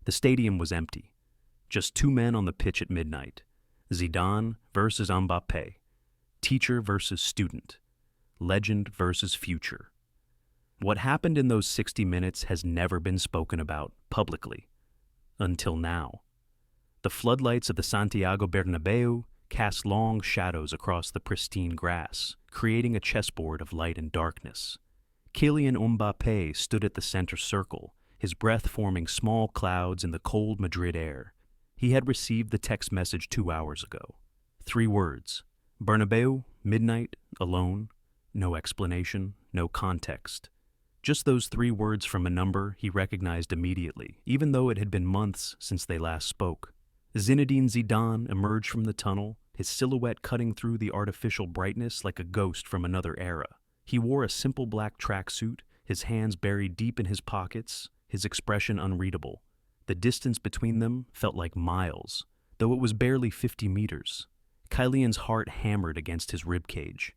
The stadium was empty. Just two men on the pitch at midnight. Zidane versus Mbappé. Teacher versus student. Legend versus future. What happened in those 60 minutes has never been spoken about publicly. Until now. The floodlights of the Santiago Bernabeu cast long shadows across the pristine grass, creating a chessboard of light and darkness. Kylian Mbappé stood at the center circle, his breath forming small clouds in the cold Madrid air. He had received the text message 2 hours ago. 3 words. Bernabeu, midnight, alone, no explanation, no context. Just those 3 words from a number he recognized immediately, even though it had been months since they last spoke. Zinedine Zidane emerged from the tunnel, his silhouette cutting through the artificial brightness like a ghost from another era. He wore a simple black tracksuit, his hands buried deep in his pockets, his expression unreadable. The distance between them felt like miles, though it was barely 50 meters. Kylian's heart hammered against his ribcage.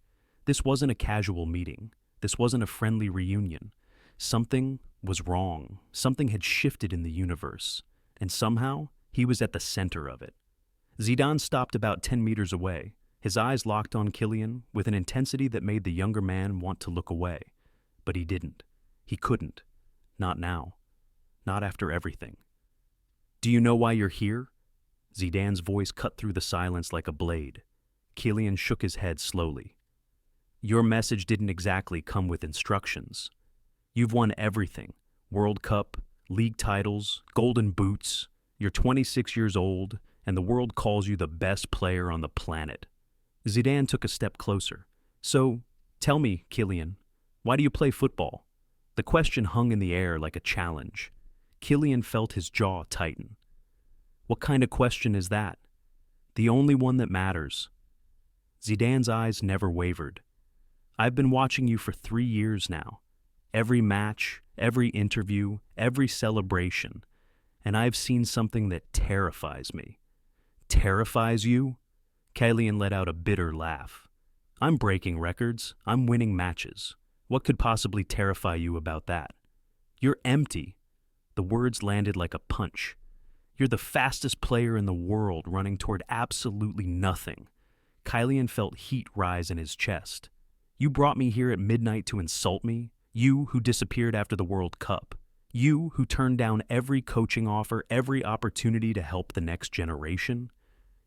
This wasn't a casual meeting. This wasn't a friendly reunion. Something was wrong. Something had shifted in the universe, and somehow he was at the center of it. Zidane stopped about 10 meters away, his eyes locked on Kylian with an intensity that made the younger man want to look away. But he didn't. He couldn't. Not now. Not after everything. "Do you know why you're here?" Zidane's voice cut through the silence like a blade. Kylian shook his head slowly. "Your message didn't exactly come with instructions. You've won everything. World Cup, league titles, golden boots. You're 26 years old, and the world calls you the best player on the planet." Zidane took a step closer. "So, tell me, Kylian, why do you play football?" The question hung in the air like a challenge. Kylian felt his jaw tighten. "What kind of question is that?" "The only one that matters." Zidane's eyes never wavered. "I've been watching you for 3 years now. Every match, every interview, every celebration. And I've seen something that terrifies me." "Terrifies you?" Kylian let out a bitter laugh. "I'm breaking records. I'm winning matches. What could possibly terrify you about that?" "You're empty." The words landed like a punch. "You're the fastest player in the world running toward absolutely nothing." Kylian felt heat rise in his chest. "You brought me here at midnight to insult me? You who disappeared after the World Cup? You who turned down every coaching offer, every opportunity to help the next generation?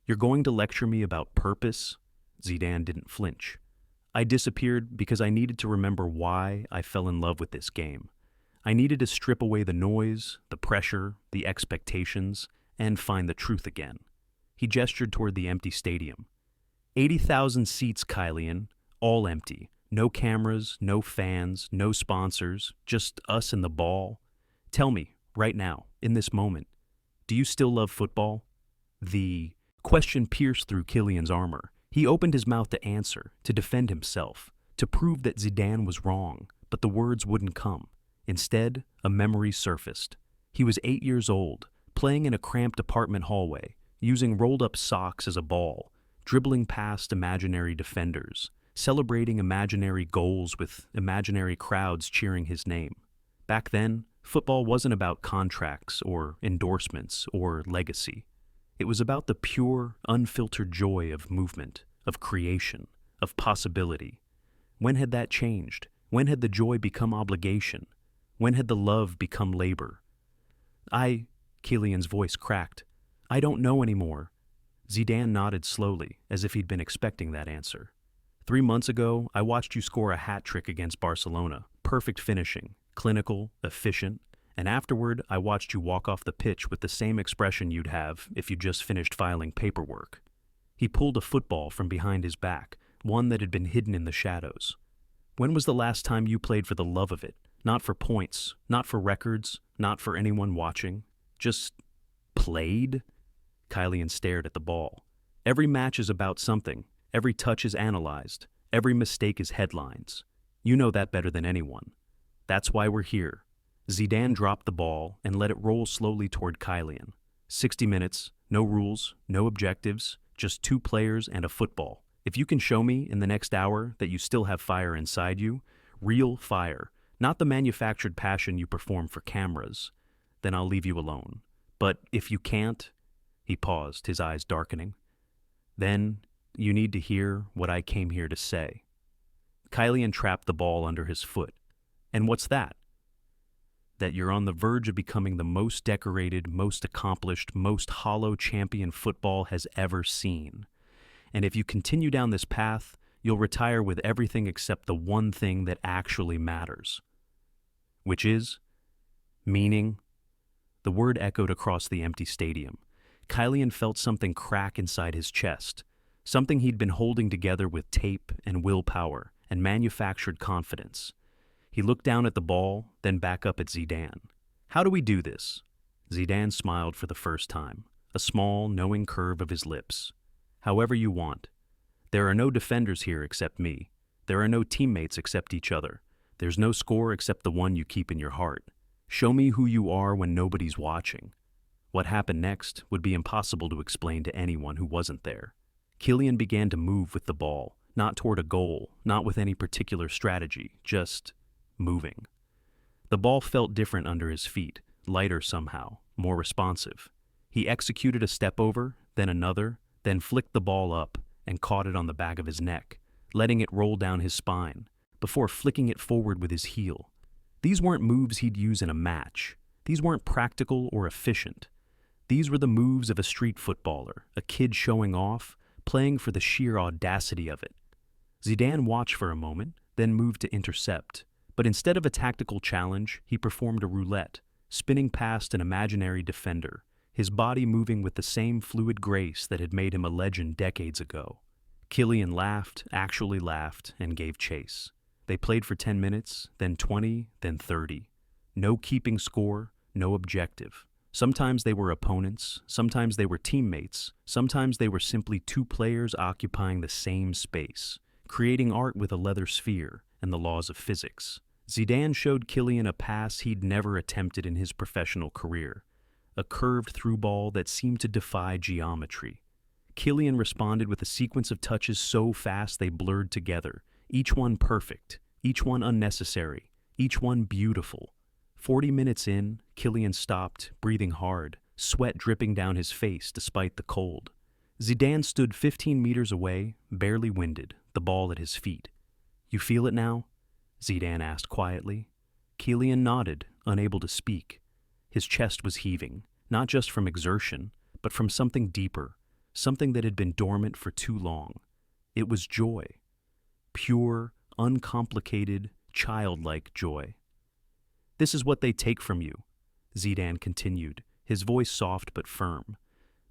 You're going to lecture me about purpose?" Zidane didn't flinch. "I disappeared because I needed to remember why I fell in love with this game. I needed to strip away the noise, the pressure, the expectations, and find the truth again." He gestured toward the empty stadium. 80,000 seats, Kylian, all empty. No cameras, no fans, no sponsors, just us and the ball. Tell me, right now, in this moment, do you still love football? The question pierced through Kylian's armor. He opened his mouth to answer, to defend himself, to prove that Zidane was wrong, but the words wouldn't come. Instead, a memory surfaced. He was 8 years old, playing in a cramped apartment hallway, using rolled-up socks as a ball, dribbling past imaginary defenders, celebrating imaginary goals with imaginary crowds cheering his name. Back then, football wasn't about contracts or endorsements or legacy. It was about the pure, unfiltered joy of movement, of creation, of possibility. When had that changed? When had the joy become obligation? When had the love become labor? Kylian's voice cracked. "I don't know anymore." Zidane nodded slowly, as if he'd been expecting that answer. 3 months ago, I watched you score a hat trick against Barcelona. Perfect finishing, clinical, efficient. And afterward, I watched you walk off the pitch with the same expression you'd have if you just finished filing paperwork. He pulled a football from behind his back, one that had been hidden in the shadows. "When was the last time you played for the love of it? Not for points, not for records, not for anyone watching. Just played?" Kylian stared at the ball. "Every match is about something. Every touch is analyzed. Every mistake is headlines. You know that better than anyone. That's why we're here." Zidane dropped the ball and let it roll slowly toward Kylian. 60 minutes, no rules, no objectives, just 2 players and a football. If you can show me in the next hour that you still have fire inside you, real fire, not the manufactured passion you perform for cameras, then I'll leave you alone. But if you can't, he paused, his eyes darkening, then you need to hear what I came here to say. Kylian trapped the ball under his foot. And what's that? That you're on the verge of becoming the most decorated, most accomplished, most hollow champion football has ever seen. And if you continue down this path, you'll retire with everything except the one thing that actually matters. Which is meaning. The word echoed across the empty stadium. Kylian felt something crack inside his chest, something he'd been holding together with tape and willpower and manufactured confidence. He looked down at the ball, then back up at Zidane. How do we do this? Zidane smiled for the first time, a small, knowing curve of his lips. However you want. There are no defenders here except me. There are no teammates except each other. There's no score except the one you keep in your heart. Show me who you are when nobody's watching. What happened next would be impossible to explain to anyone who wasn't there. Kylian began to move with the ball, not toward a goal, not with any particular strategy, just moving. The ball felt different under his feet, lighter somehow, more responsive. He executed a step over, then another, then flicked the ball up and caught it on the back of his neck, letting it roll down his spine, before flicking it forward with his heel. These weren't moves he'd use in a match. These weren't practical or efficient. These were the moves of a street footballer, a kid showing off, playing for the sheer audacity of it. Zidane watched for a moment, then moved to intercept. But instead of a tactical challenge, he performed a roulette, spinning past an imaginary defender, his body moving with the same fluid grace that had made him a legend decades ago. Kylian laughed, actually laughed, and gave chase. They played for 10 minutes, then 20, then 30. No keeping score, no objective. Sometimes they were opponents, sometimes they were teammates, sometimes they were simply two players occupying the same space, creating art with a leather sphere and the laws of physics. Zidane showed Kylian a pass he'd never attempted in his professional career, a curved through ball that seemed to defy geometry. Kylian responded with a sequence of touches so fast they blurred together, each one perfect, each one unnecessary, each one beautiful. 40 minutes in, Kylian stopped, breathing hard, sweat dripping down his face despite the cold. Zidane stood 15 meters away, barely winded, the ball at his feet. You feel it now? Zidane asked quietly. Kylian nodded, unable to speak. His chest was heaving, not just from exertion, but from something deeper, something that had been dormant for too long. It was joy. Pure, uncomplicated, childlike joy. This is what they take from you, Zidane continued, his voice soft but firm.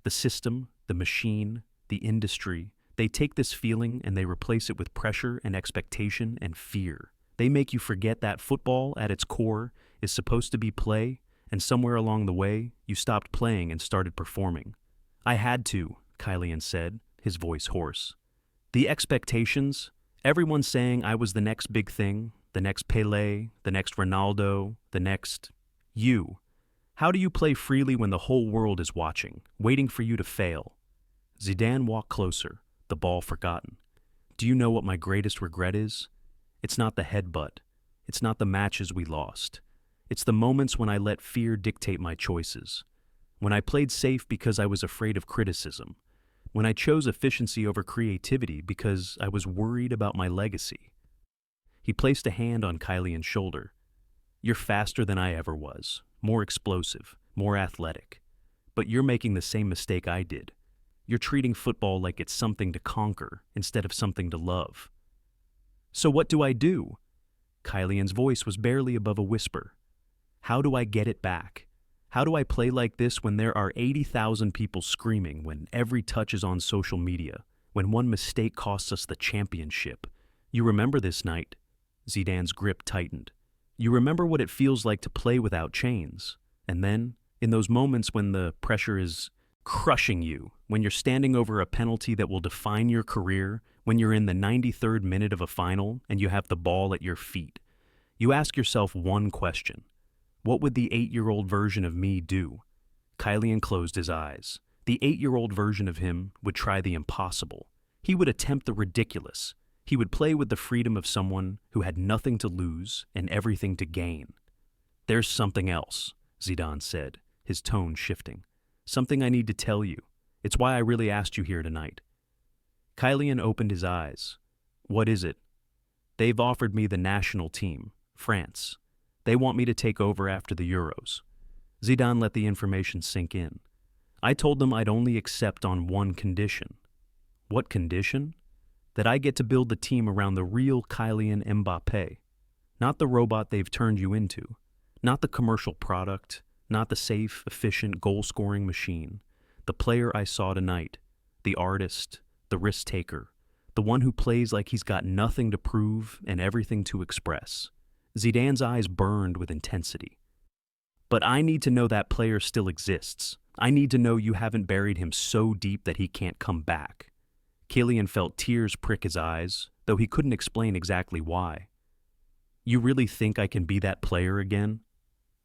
The system, the machine, the industry, they take this feeling and they replace it with pressure and expectation and fear. They make you forget that football, at its core, is supposed to be play, and somewhere along the way, you stopped playing and started performing. I had to, Kylian said, his voice hoarse. The expectations, everyone saying I was the next big thing, the next Pelé, the next Ronaldo, the next you. How do you play freely when the whole world is watching, waiting for you to fail? Zidane walked closer, the ball forgotten. Do you know what my greatest regret is? It's not the headbutt. It's not the matches we lost. It's the moments when I let fear dictate my choices. When I played safe because I was afraid of criticism. When I chose efficiency over creativity because I was worried about my legacy. He placed a hand on Kylian's shoulder. You're faster than I ever was, more explosive, more athletic. But you're making the same mistake I did. You're treating football like it's something to conquer instead of something to love. So what do I do? Kylian's voice was barely above a whisper. How do I get it back? How do I play like this when there are 80,000 people screaming, when every touch is on social media, when one mistake costs us the championship? You remember this night? Zidane's grip tightened. You remember what it feels like to play without chains. And then, in those moments when the pressure is crushing you, when you're standing over a penalty that will define your career, when you're in the 93rd minute of a final and you have the ball at your feet, you ask yourself one question. What would the 8-year-old version of me do? Kylian closed his eyes. The 8-year-old version of him would try the impossible. He would attempt the ridiculous. He would play with the freedom of someone who had nothing to lose and everything to gain. There's something else, Zidane said, his tone shifting. "Something I need to tell you. It's why I really asked you here tonight." Kylian opened his eyes. "What is it?" "They've offered me the national team, France. They want me to take over after the Euros." Zidane let the information sink in. "I told them I'd only accept on one condition." "What condition?" "That I get to build the team around the real Kylian Mbappé. Not the robot they've turned you into. Not the commercial product. Not the safe, efficient, goal-scoring machine. The player I saw tonight. The artist. The risk-taker. The one who plays like he's got nothing to prove and everything to express." Zidane's eyes burned with intensity. "But I need to know that player still exists. I need to know you haven't buried him so deep that he can't come back." Kylian felt tears prick his eyes, though he couldn't explain exactly why. "You really think I can be that player again?"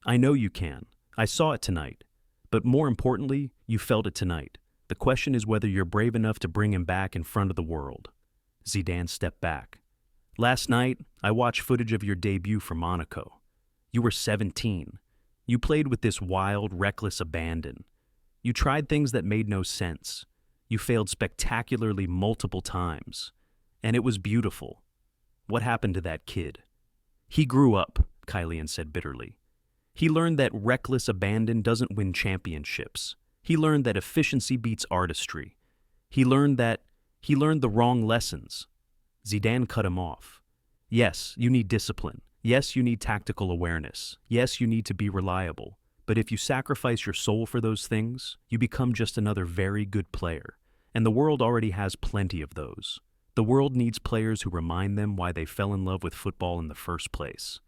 "I know you can. I saw it tonight. But more importantly, you felt it tonight. The question is whether you're brave enough to bring him back in front of the world." Zidane stepped back. "Last night, I watched footage of your debut for Monaco. You were 17. You played with this wild, reckless abandon. You tried things that made no sense. You failed spectacularly multiple times. And it was beautiful. What happened to that kid?" "He grew up," Kylian said bitterly. "He learned that reckless abandon doesn't win championships. He learned that efficiency beats artistry. He learned the wrong lessons." Zidane cut him off. "Yes, you need discipline. Yes, you need tactical awareness. Yes, you need to be reliable. But if you sacrifice your soul for those things, you become just another very good player. And the world already has plenty of those. The world needs players who remind them why they fell in love with football in the first place."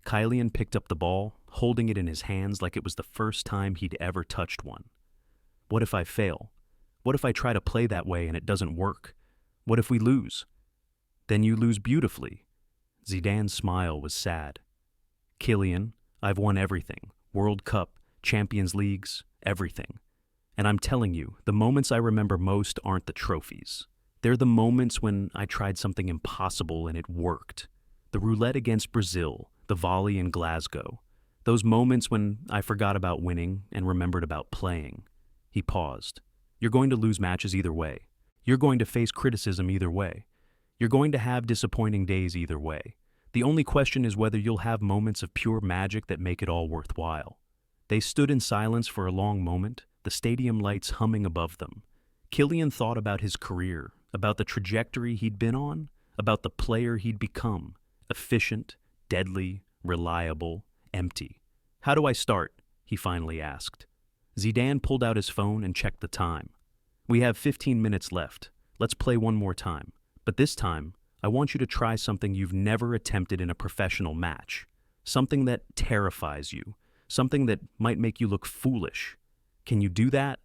Kylian picked up the ball, holding it in his hands like it was the first time he'd ever touched one. "What if I fail? What if I try to play that way and it doesn't work? What if we lose?" "Then you lose beautifully." Zidane's smile was sad. "Kylian, I've won everything. World Cup, Champions Leagues, everything. And I'm telling you, the moments I remember most aren't the trophies. They're the moments when I tried something impossible and it worked. The roulette against Brazil, the volley in Glasgow. Those moments when I forgot about winning and remembered about playing." He paused. "You're going to lose matches either way. You're going to face criticism either way. You're going to have disappointing days either way. The only question is whether you'll have moments of pure magic that make it all worthwhile." They stood in silence for a long moment, the stadium lights humming above them. Kylian thought about his career, about the trajectory he'd been on, about the player he'd become. Efficient, deadly, reliable, empty. "How do I start?" he finally asked. Zidane pulled out his phone and checked the time. "We have 15 minutes left. Let's play one more time. But this time, I want you to try something you've never attempted in a professional match. Something that terrifies you. Something that might make you look foolish. Can you do that?"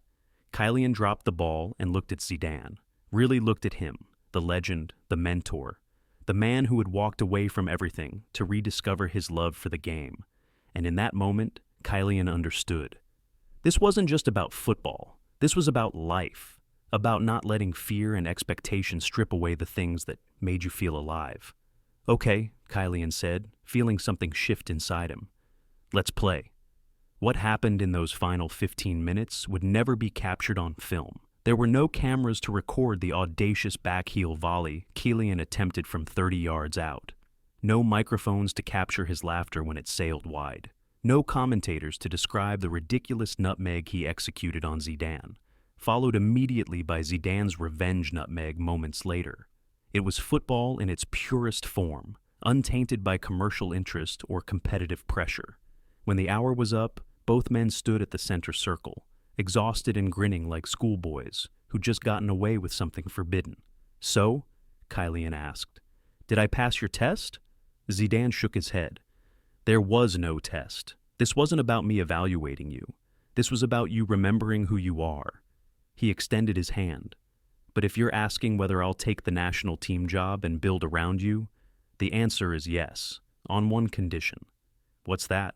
Kylian dropped the ball and looked at Zidane. Really looked at him, the legend, the mentor. The man who had walked away from everything to rediscover his love for the game. And in that moment, Kylian understood. This wasn't just about football. This was about life. About not letting fear and expectation strip away the things that made you feel alive. "Okay," Kylian said, feeling something shift inside him. "Let's play." What happened in those final 15 minutes would never be captured on film. There were no cameras to record the audacious backheel volley Kylian attempted from 30 yards out. No microphones to capture his laughter when it sailed wide. No commentators to describe the ridiculous nutmeg he executed on Zidane, followed immediately by Zidane's revenge nutmeg moments later. It was football in its purest form, untainted by commercial interest or competitive pressure. When the hour was up, both men stood at the center circle, exhausted and grinning like schoolboys who'd just gotten away with something forbidden. "So?" Kylian asked. "Did I pass your test?" Zidane shook his head. "There was no test. This wasn't about me evaluating you. This was about you remembering who you are." He extended his hand. "But if you're asking whether I'll take the national team job and build around you, the answer is yes, on one condition." "What's that?"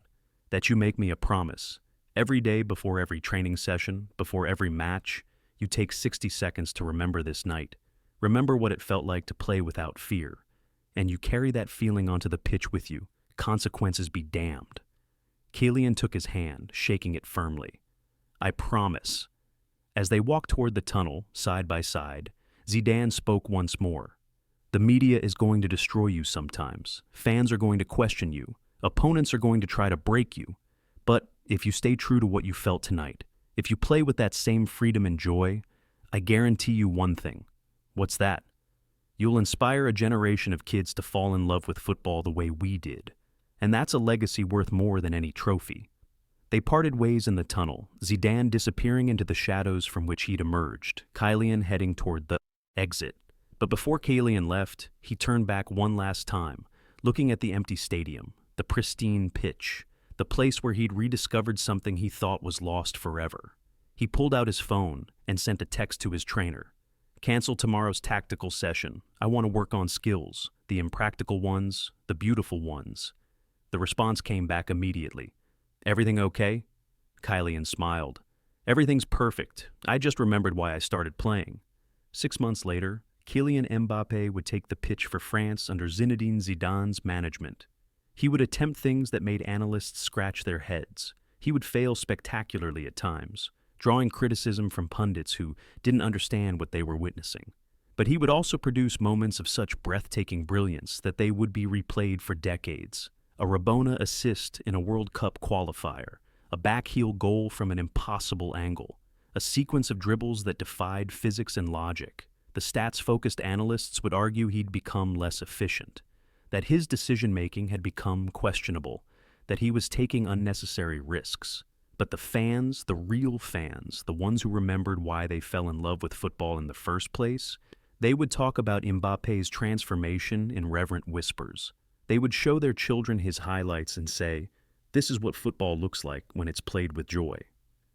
"That you make me a promise. Every day before every training session, before every match, you take 60 seconds to remember this night. Remember what it felt like to play without fear. And you carry that feeling onto the pitch with you, consequences be damned." Kylian took his hand, shaking it firmly. "I promise." As they walked toward the tunnel, side by side, Zidane spoke once more. "The media is going to destroy you sometimes. Fans are going to question you. Opponents are going to try to break you. But if you stay true to what you felt tonight, if you play with that same freedom and joy, I guarantee you one thing." "What's that?" "You'll inspire a generation of kids to fall in love with football the way we did. And that's a legacy worth more than any trophy." They parted ways in the tunnel, Zidane disappearing into the shadows from which he'd emerged, Kylian heading toward the exit. But before Kylian left, he turned back one last time, looking at the empty stadium, the pristine pitch, the place where he'd rediscovered something he thought was lost forever. He pulled out his phone and sent a text to his trainer. "Cancel tomorrow's tactical session. I want to work on skills, the impractical ones, the beautiful ones." The response came back immediately. "Everything okay?" Kylian smiled. "Everything's perfect. I just remembered why I started playing." 6 months later, Kylian Mbappé would take the pitch for France under Zinedine Zidane's management. He would attempt things that made analysts scratch their heads. He would fail spectacularly at times, drawing criticism from pundits who didn't understand what they were witnessing. But he would also produce moments of such breathtaking brilliance that they would be replayed for decades. A Rabona assist in a World Cup qualifier, a backheel goal from an impossible angle, a sequence of dribbles that defied physics and logic. The stats-focused analysts would argue he'd become less efficient, that his decision-making had become questionable, that he was taking unnecessary risks. But the fans, the real fans, the ones who remembered why they fell in love with football in the first place, they would talk about Mbappé's transformation in reverent whispers. They would show their children his highlights and say, "This is what football looks like when it's played with joy."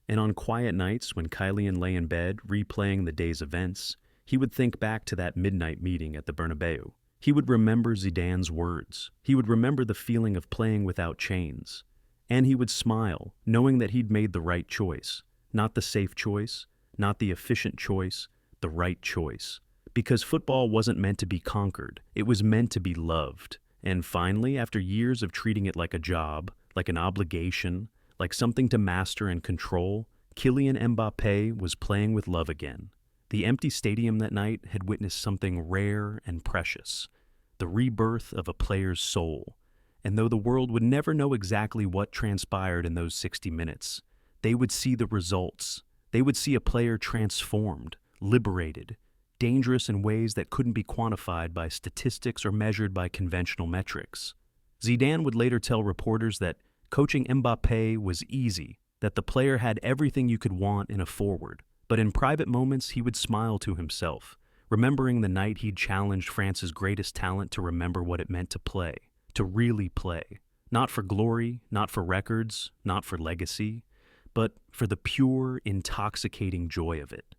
And on quiet nights when Kylian lay in bed replaying the day's events, he would think back to that midnight meeting at the Bernabeu. He would remember Zidane's words. He would remember the feeling of playing without chains. And he would smile, knowing that he'd made the right choice. Not the safe choice, not the efficient choice, the right choice. Because football wasn't meant to be conquered. It was meant to be loved. And finally, after years of treating it like a job, like an obligation, like something to master and control, Kylian Mbappé was playing with love again. The empty stadium that night had witnessed something rare and precious, the rebirth of a player's soul. And though the world would never know exactly what transpired in those 60 minutes, they would see the results. They would see a player transformed, liberated, dangerous in ways that couldn't be quantified by statistics or measured by conventional metrics. Zidane would later tell reporters that coaching Mbappé was easy, that the player had everything you could want in a forward. But in private moments, he would smile to himself, remembering the night he'd challenged France's greatest talent to remember what it meant to play, to really play. Not for glory, not for records, not for legacy, but for the pure, intoxicating joy of it.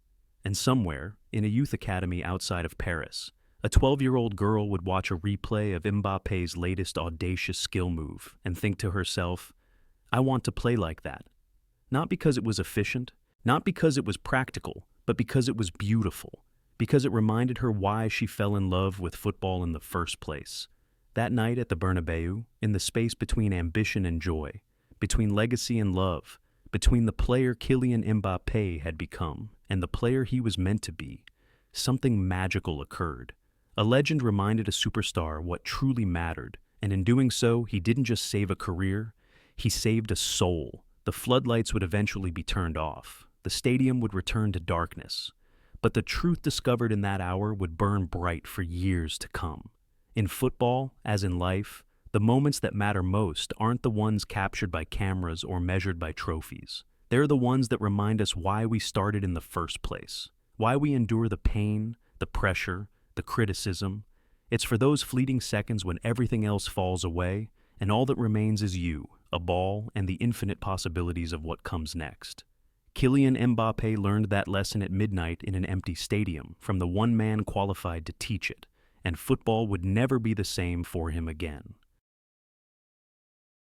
And somewhere, in a youth academy outside of Paris, a 12-year-old girl would watch a replay of Mbappé's latest audacious skill move and think to herself, "I want to play like that." Not because it was efficient, not because it was practical, but because it was beautiful, because it reminded her why she fell in love with football in the first place. That night at the Bernabeu, in the space between ambition and joy, between legacy and love, between the player Kylian Mbappé had become and the player he was meant to be, something magical occurred. A legend reminded a superstar what truly mattered, and in doing so, he didn't just save a career, he saved a soul. The floodlights would eventually be turned off. The stadium would return to darkness. But the truth discovered in that hour would burn bright for years to come. In football, as in life, the moments that matter most aren't the ones captured by cameras or measured by trophies. They're the ones that remind us why we started in the first place, why we endure the pain, the pressure, the criticism. It's for those fleeting seconds when everything else falls away and all that remains is you, a ball, and the infinite possibilities of what comes next. Kylian Mbappé learned that lesson at midnight in an empty stadium from the one man qualified to teach it, and football would never be the same for him again.